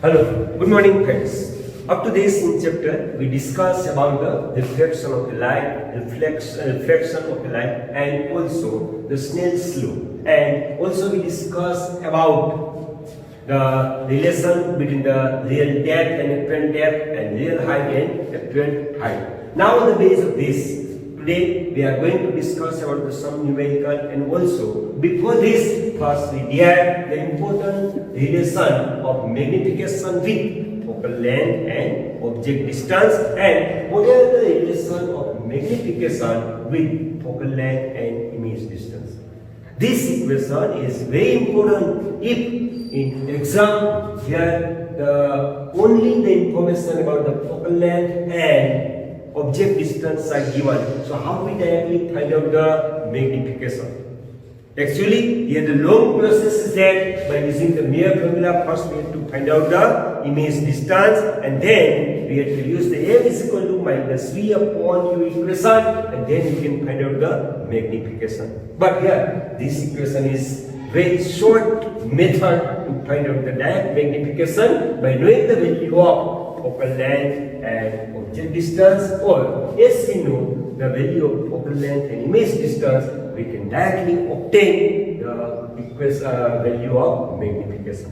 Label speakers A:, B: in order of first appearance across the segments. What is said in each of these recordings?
A: Hello, good morning friends. Up to this in chapter, we discuss about the reflection of the light, reflection of the light, and also the Snell's law. And also we discuss about the relation between the real depth and apparent depth and real height and apparent height. Now on the base of this, today we are going to discuss about some numerical, and also before this first we derive the important relation of magnification with focal length and object distance, and what are the relation of magnification with focal length and image distance. This equation is very important if in exam here only the information about the focal length and object distance are given. So how we directly find out the magnification? Actually, here the long process is that by using the mere formula, first we have to find out the image distance, and then we have to use the m is equal to minus v upon u equation, and then we can find out the magnification. But here, this equation is very short method to find out the direct magnification by knowing the value of focal length and object distance, or as we know the value of focal length and image distance, we can directly obtain the value of magnification.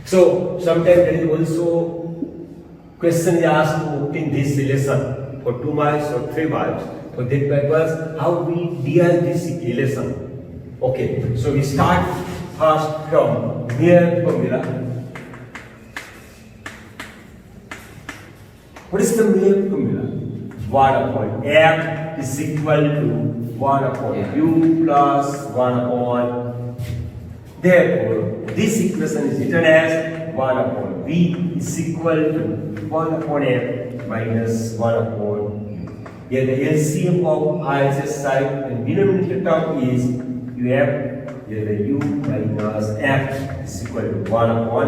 A: So sometimes there is also question is asked to obtain this relation for 2 marks or 3 marks. For that purpose, how we derive this relation? Okay, so we start first from mere formula. What is the mere formula? 1 upon f is equal to 1 upon u plus 1 upon. Therefore, this equation is written as 1 upon v is equal to 1 upon f minus 1 upon u. Here the LCM of RHS side and denominator term is uf. Here the u minus f is equal to 1 upon.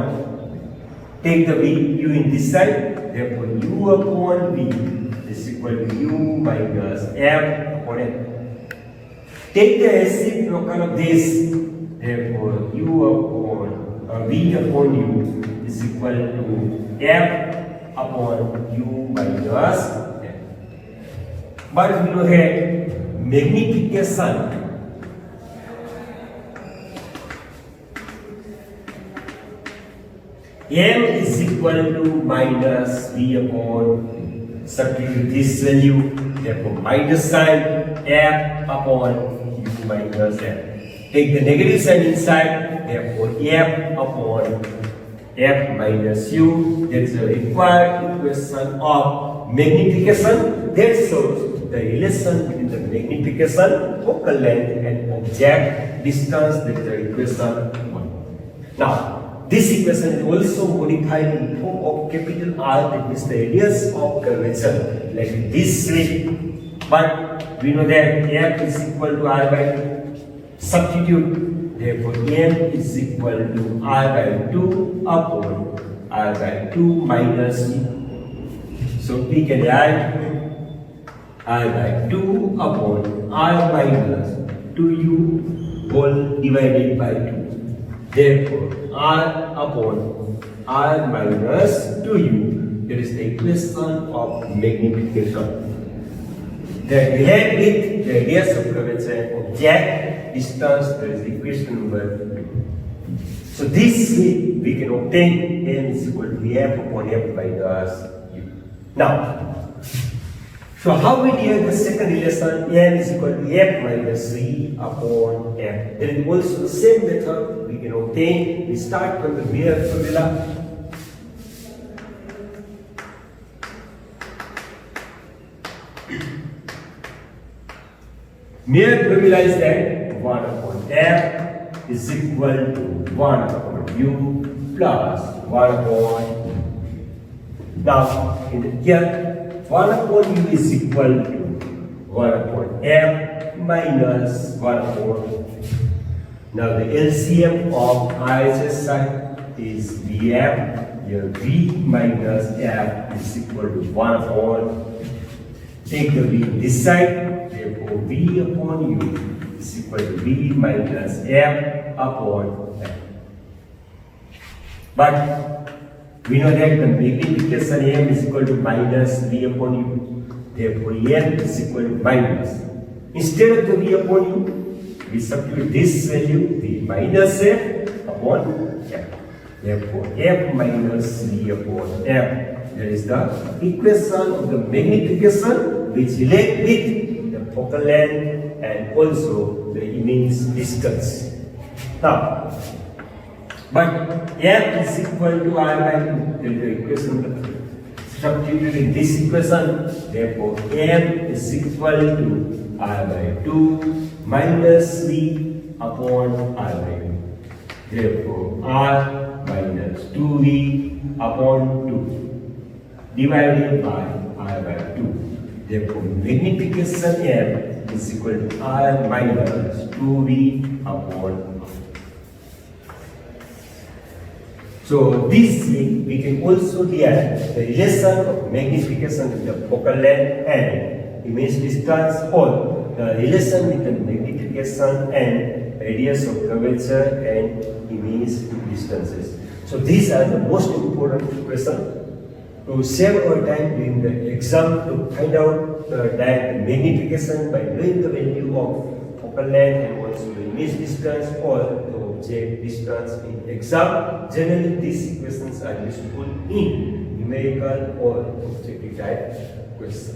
A: Take the v, u in this side. Therefore, u upon v is equal to u minus f upon f. Take the reciprocal of this. Therefore, u upon v upon u is equal to f upon u minus f. But we know here magnification. M is equal to minus v upon, substitute this value, therefore minus sign f upon u minus f. Take the negative sign inside, therefore f upon f minus u. That is the required equation of magnification. That shows the relation between the magnification, focal length, and object distance. That is the equation 1. Now, this equation is also modified in form of capital R, that means the radius of curvature, like this way. But we know that f is equal to r by 2. Substitute, therefore m is equal to r by 2 upon r by 2 minus u. So we can write r by 2 upon r minus 2u whole divided by 2. Therefore, r upon r minus 2u, that is the equation of magnification. That relate with the radius of curvature object distance, that is the equation number 2. So this way we can obtain m is equal to f upon f minus u. Now, so how we derive the second relation, m is equal to f minus v upon f. There is also the same method we can obtain. We start from the mere formula. Mere formula is that 1 upon f is equal to 1 upon u plus 1 upon. Now, in the here, 1 upon u is equal to 1 upon f minus 1 upon. Now the LCM of RHS side is Vf. Here V minus f is equal to 1 upon. Take the V this side. Therefore V upon u is equal to V minus f upon f. But We know that the magnification M is equal to minus V upon U. Therefore, M is equal to minus. Instead of the V upon U, we substitute this value, V minus F upon F. Therefore, F minus V upon F. That is the equation of the magnification which relate with the focal length and also the image distance. Now, but F is equal to R by 2. That is the equation substituted in this equation. Therefore, M is equal to R by 2 minus V upon R by 2. Therefore, R minus 2V upon 2 divided by R by 2. Therefore, magnification M is equal to R minus 2V upon R. So, this way we can also get the relation of magnification with the focal length and image distance, or the relation with the magnification and radius of curvature and image distances. So, these are the most important questions to save our time during the exam to find out the magnification by knowing the value of focal length and also the image distance or the object distance in exam. Generally, these equations are useful in numerical or objective type question.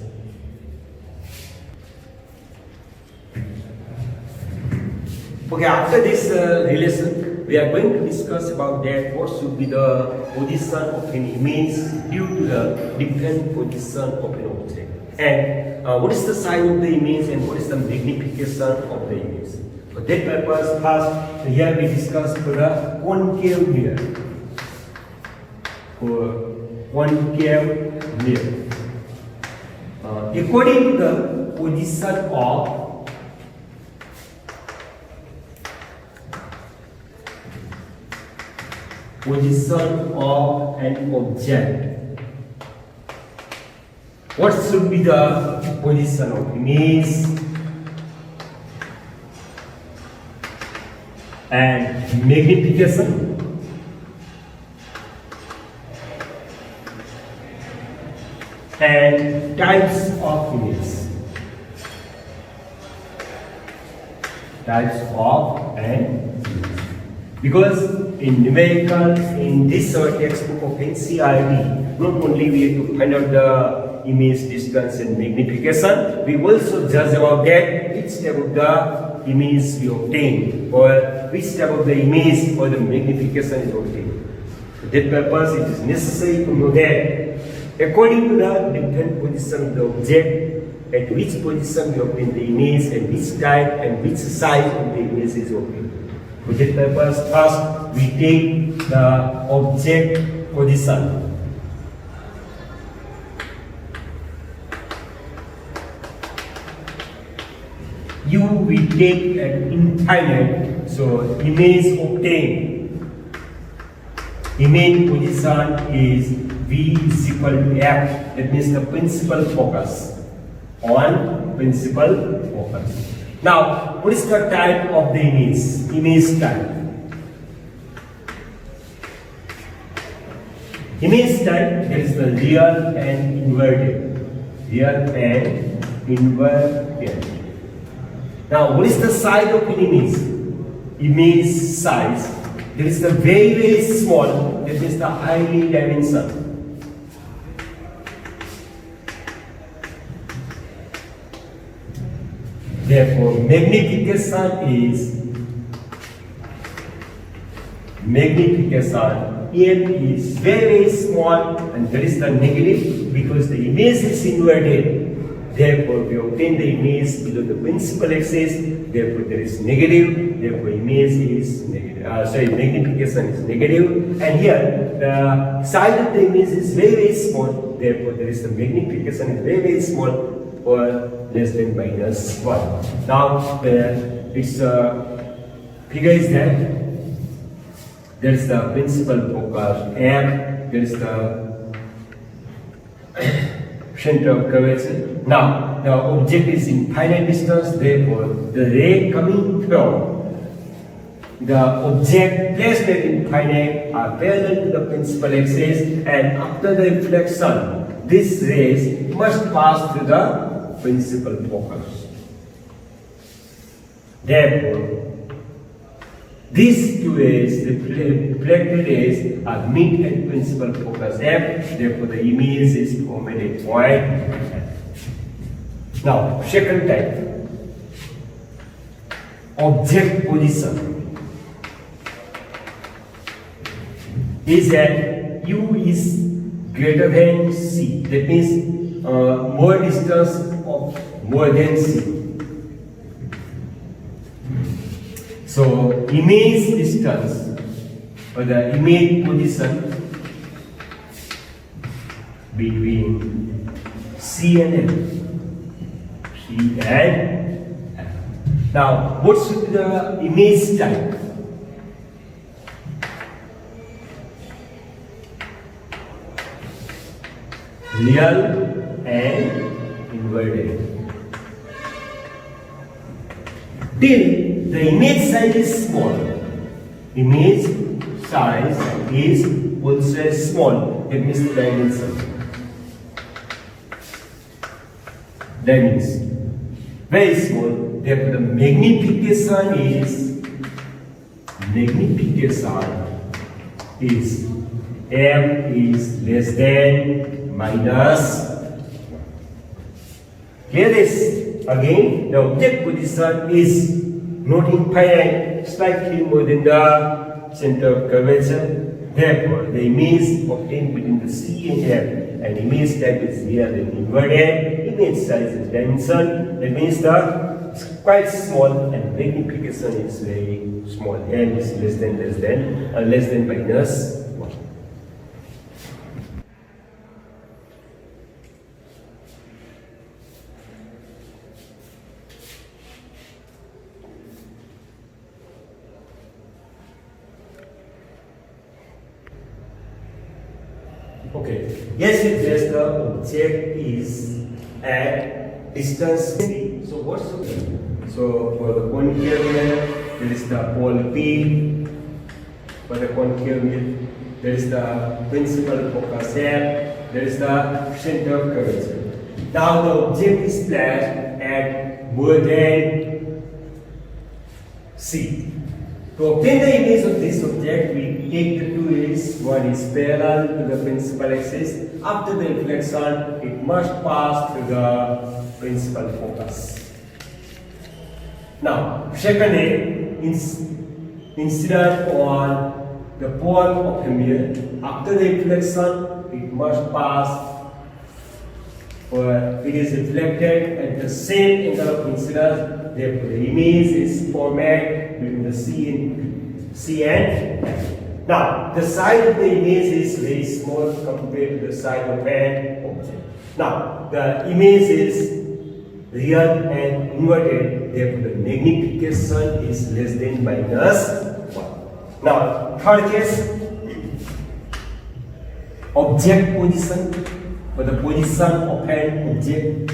A: Okay, after this relation, we are going to discuss about that what should be the position of an image due to the different position of an object, and what is the size of the image and what is the magnification of the image. For that purpose, first here we discuss for the concave mirror. For concave mirror, according to the position of an object, what should be the position of image and magnification and types of image. Because in numerical, in this textbook of NCERT, not only we have to find out the image distance and magnification, we also judge about that which type of the image we obtain or which type of the image or the magnification is obtained. For that purpose, it is necessary to know that according to the different position of the object, at which position we obtain the image and which type and which size of the image is obtained. For that purpose, first we take the object position. U we take an infinite, so image obtained. Image position is V is equal to F, that means the principal focus on principal focus. Now, what is the type of the image? Image type. Image type, there is the real and inverted. Real and inverted. Now, what is the size of an image? Image size. There is the very, very small, that is the highly dimension. Therefore, magnification M is very, very small, and there is the negative because the image is inverted. Therefore, we obtain the image below the principal axis. Therefore, there is negative. Therefore, image is negative. Magnification is negative. And here, the size of the image is very, very small. Therefore, there is the magnification is very, very small, or less than minus 1. Now, its figure is that there is the principal focus M, there is the center of curvature. Now, the object is in finite distance, therefore, the ray coming from the object placed at infinite are parallel to the principal axis, and after the reflection, this rays must pass through the principal focus. Therefore, these two rays, reflected rays, are meet at principal focus F. Therefore, the image is formed at a point F. Now, second type, object position, is that U is greater than C. That means more distance of more than C. So, image distance or the image position between C and F. C and F. Now, what should be the image type? Real and inverted. Till the image size is small. Image size is also small. It means dimension. That means very small. Therefore, the magnification is M is less than minus 1. Here this again, the object position is not infinite, slightly more than the center of curvature. Therefore, the image obtained between the C and F, and image type is real and inverted. Image size is dimension. That means it's quite small, and magnification is very small. M is less than minus 1. Okay. Yes, if there's the object is at distance C. So what's the P? So for the concave mirror, there is the pole P. For the concave mirror, there is the principal focus F. There is the center of curvature. Now the object is placed at more than C. To obtain the image of this object, we take the two rays. One is parallel to the principal axis. After the reflection, it must pass through the principal focus. Now, second ray incident on the pole of the mirror. After the reflection, it must pass, or it is reflected at the same angle of incidence. Therefore, the image is formed between the C and F. Now, the size of the image is very small compared to the size of an object. Now, the image is real and inverted. Therefore, the magnification is less than minus 1. Now, third case, object position, or the position of an object,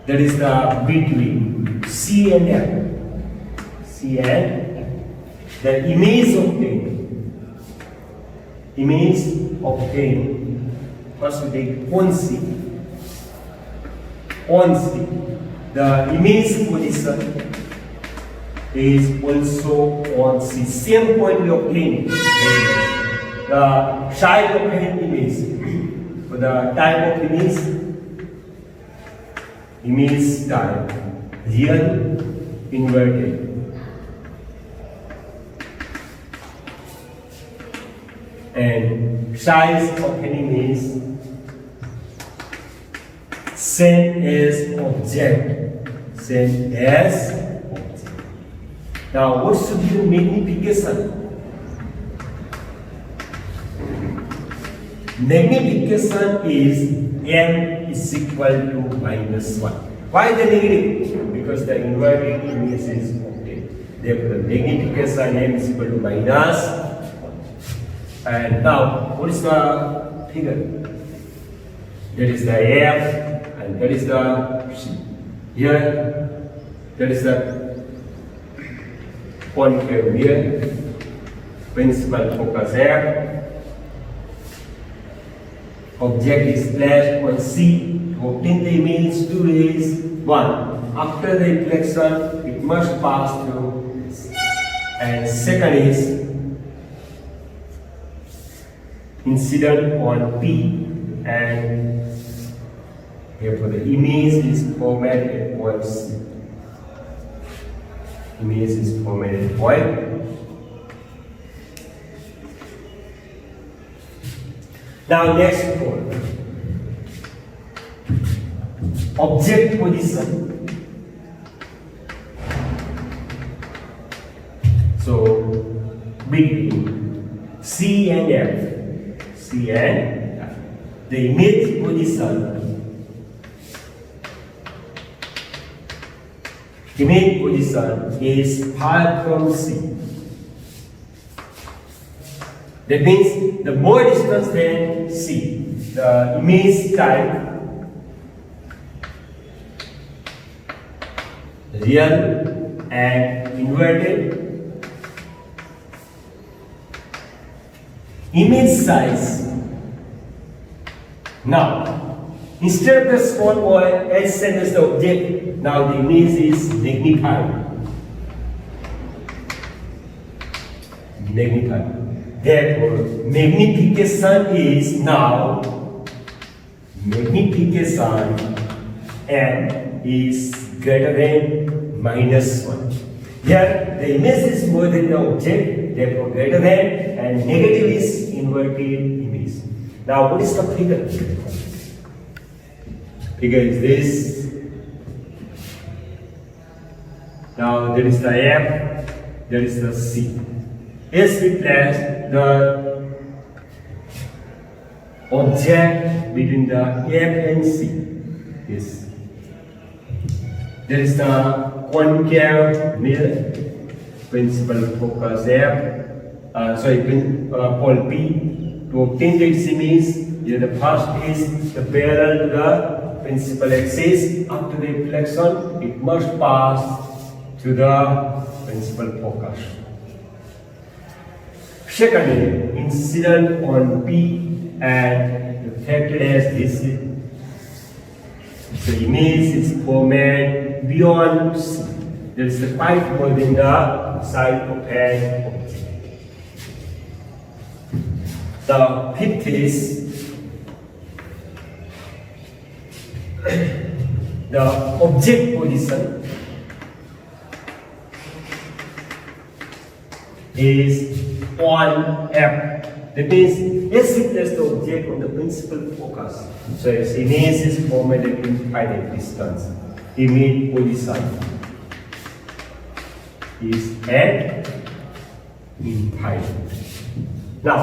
A: that is the between C and F. C and F. The image obtained. First we take on C. On C. The image position is also on C. Same point we obtain. The size of an image. For the type of image type, real, inverted. And size of an image, same as object. Now, what should be the magnification? Magnification is M is equal to minus 1. Why the negative? Because the inverted image is obtained. Therefore, the magnification M is equal to minus 1. And now, what is the figure? That is the F, and that is the C. Here, that is the concave mirror, principal focus F. Object is placed on C. To obtain the image, two ways. One, after the reflection, it must pass through this. And second is incident on P, and therefore the image is formatted at point C. Image is formatted at point. Now next one, object position. So between C and F, C and F, the image position is far from C. That means the more distance than C, the image type real and inverted. Image size. Now, instead of the small or as same as the object, now the image is magnified. Therefore, magnification is now M is greater than -1. Here, the image is more than the object, therefore greater than, and negative is inverted image. Now, what is the figure? Figure is this. Now, there is the F, there is the C. As we place the object between the F and C. Yes. There is the concave mirror, principal focus F, pole P. To obtain its image, here the first is the parallel to the principal axis. After the reflection, it must pass to the principal focus. Secondly, incident on P and reflected as this. The image is formed beyond C. There is a pipe within the side of an object. The fifth is the object position is on F. That means as we place the object on the principal focus, so its image is formed at infinite distance. Image position is at infinite. Now,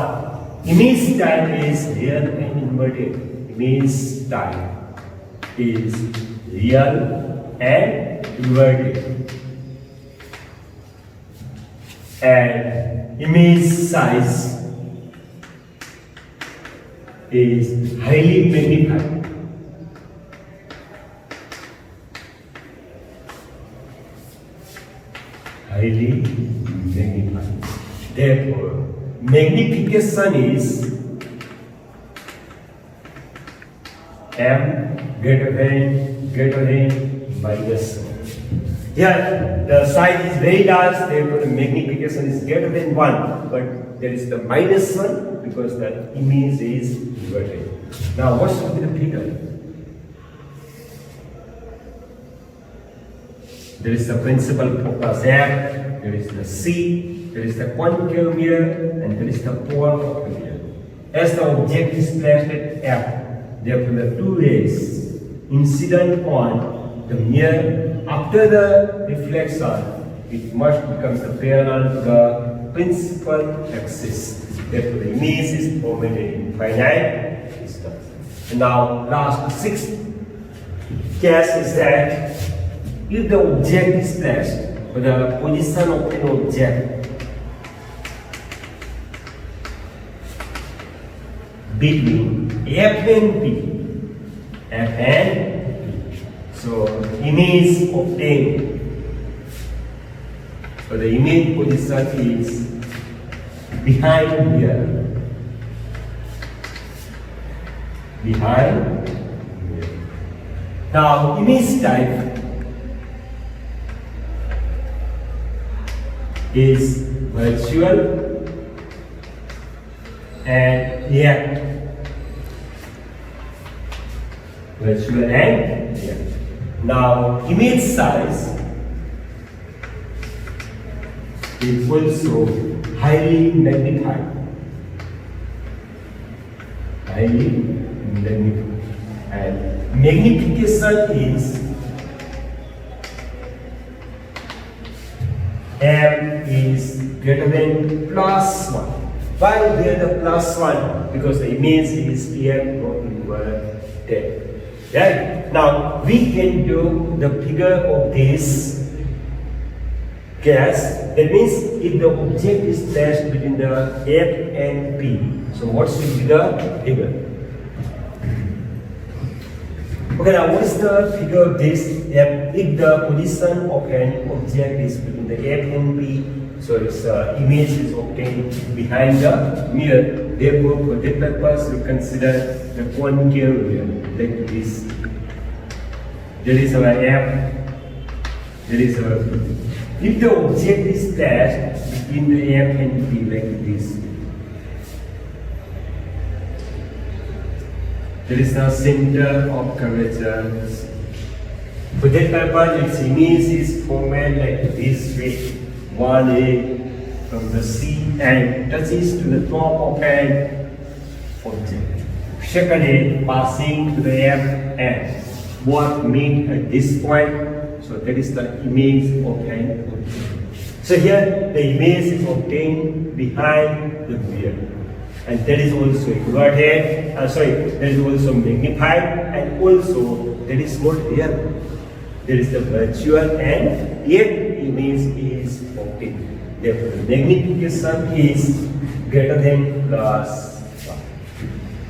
A: image type is real and inverted. Image type is real and inverted. And image size is highly magnified. Highly magnified. Therefore, magnification is M greater than -1. Here, the size is very large, therefore the magnification is greater than 1, but there is the -1 because the image is inverted. Now, what should be the figure? There is the principal focus F, there is the C, there is the concave mirror, and there is the pole of the mirror. As the object is placed at F, therefore the two rays incident on the mirror. After the reflection, it must become the parallel to the principal axis. Therefore, the image is formed at infinite distance. And now, last sixth case is that if the object is placed, or the position of an object between F and P, so image obtained So the image position is behind mirror. Behind mirror. Now image type is virtual and real. Virtual and real. Now image size is also highly magnified. Highly magnified. And magnification is M is greater than +1. Why there the +1? Because the image is M not inverted. Right? Now we can do the figure of this case. That means if the object is placed between the F and P. So what should be the figure? Okay, now what is the figure of this? If the position of an object is between the F and P, so its image is obtained behind the mirror. Therefore, for that purpose, we consider the concave mirror like this. There is our F, there is our P. If the object is placed between the F and P like this, there is the center of curvature. For that purpose, its image is formed like this way. 1A from the C and touches to the top of an object. Second A passing to the F and both meet at this point. So that is the image of an object. So here the image is obtained behind the mirror. And that is also inverted, that is also magnified, and also that is not real. There is the virtual and yet image is obtained. Therefore, the magnification is greater than +1.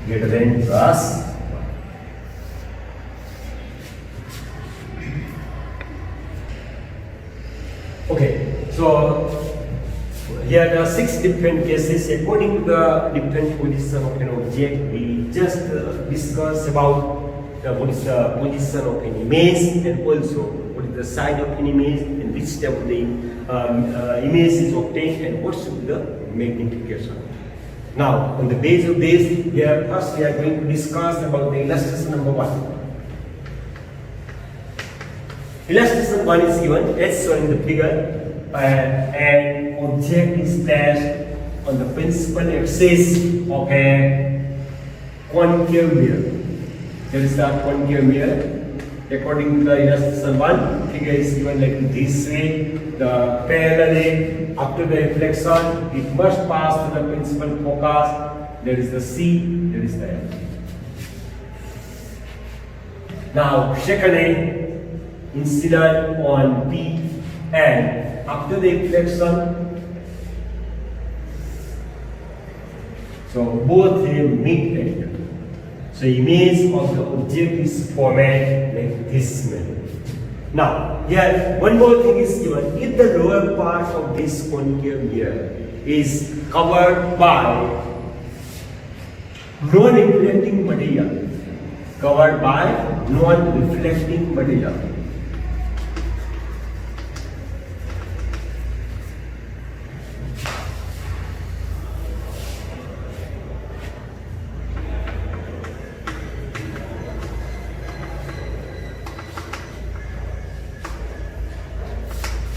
A: Greater than +1. Okay, so here there are 6 different cases according to the different position of an object. We just discuss about what is the position of an image and also what is the size of an image and which type of the image is obtained and what should be the magnification. Now, on the basis of this, here first we are going to discuss about the illustration number 1. Illustration 1 is given as shown in the figure. An object is placed on the principal axis of a concave mirror. There is the concave mirror. According to the illustration 1, figure is given like this way. The parallel after the reflection, it must pass to the principal focus. There is the C, there is the F. Now, secondly, incident on P and after the reflection, so both they meet at. So image of the object is formed like this manner. Now, here one more thing is given. If the lower part of this concave mirror is covered by non-reflecting material, covered by non-reflecting material.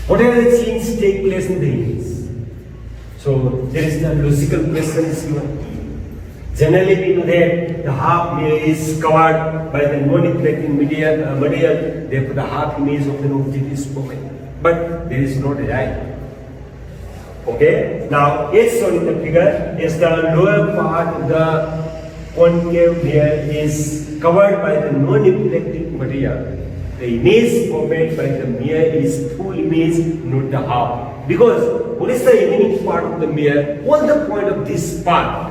A: Whatever the change take place in the image. So there is the logical question is given. Generally we know that the half mirror is covered by the non-reflecting material, therefore the half image of an object is formed. But there is not a right. Okay? Now, as shown in the figure, as the lower part of the concave mirror is covered by the non-reflecting material, the image formed by the mirror is full image, not the half. Because what is the remaining part of the mirror? All the point of this part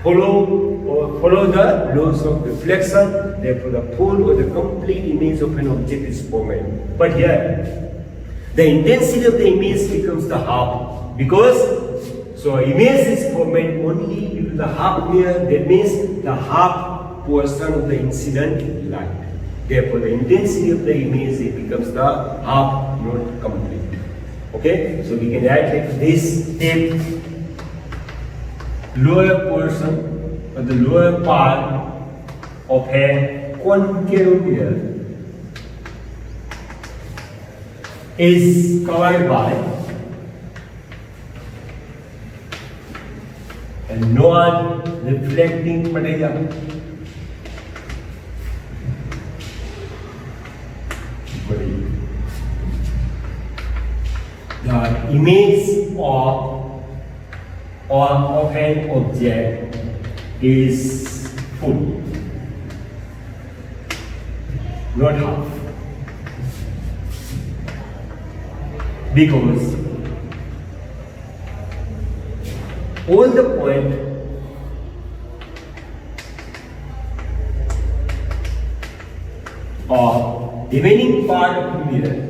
A: follow the laws of reflection. Therefore, the full or the complete image of an object is formed. But here, the intensity of the image becomes the half, because so image is formed only due to the half layer, that means the half portion of the incident light. Therefore, the intensity of the image it becomes the half, not complete. Okay, so we can write like this: if lower portion or the lower part of a concave layer is covered by a non-reflecting material. The image of an object is full, not half. Because all the point of remaining part of the mirror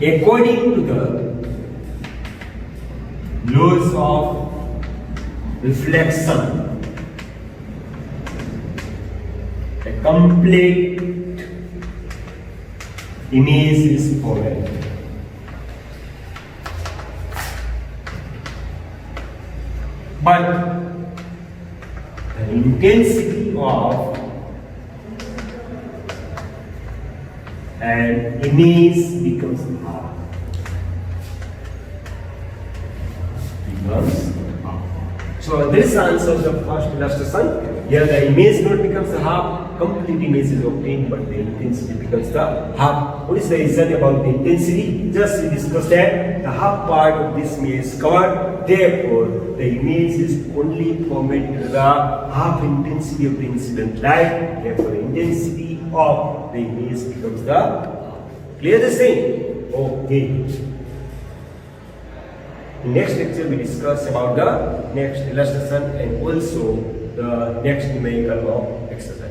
A: according to the laws of reflection, a complete image is formed. But the intensity of an image becomes half. So this answers the first illustration. Here the image not becomes the half, complete image is obtained, but the intensity becomes the half. What is the reason about the intensity? Just we discussed that the half part of this image is covered, therefore the image is only formed to the half intensity of the incident light, therefore the intensity of the image becomes the half. Clear this thing? Okay. In next lecture we discuss about the next illustration and also the next numerical exercise.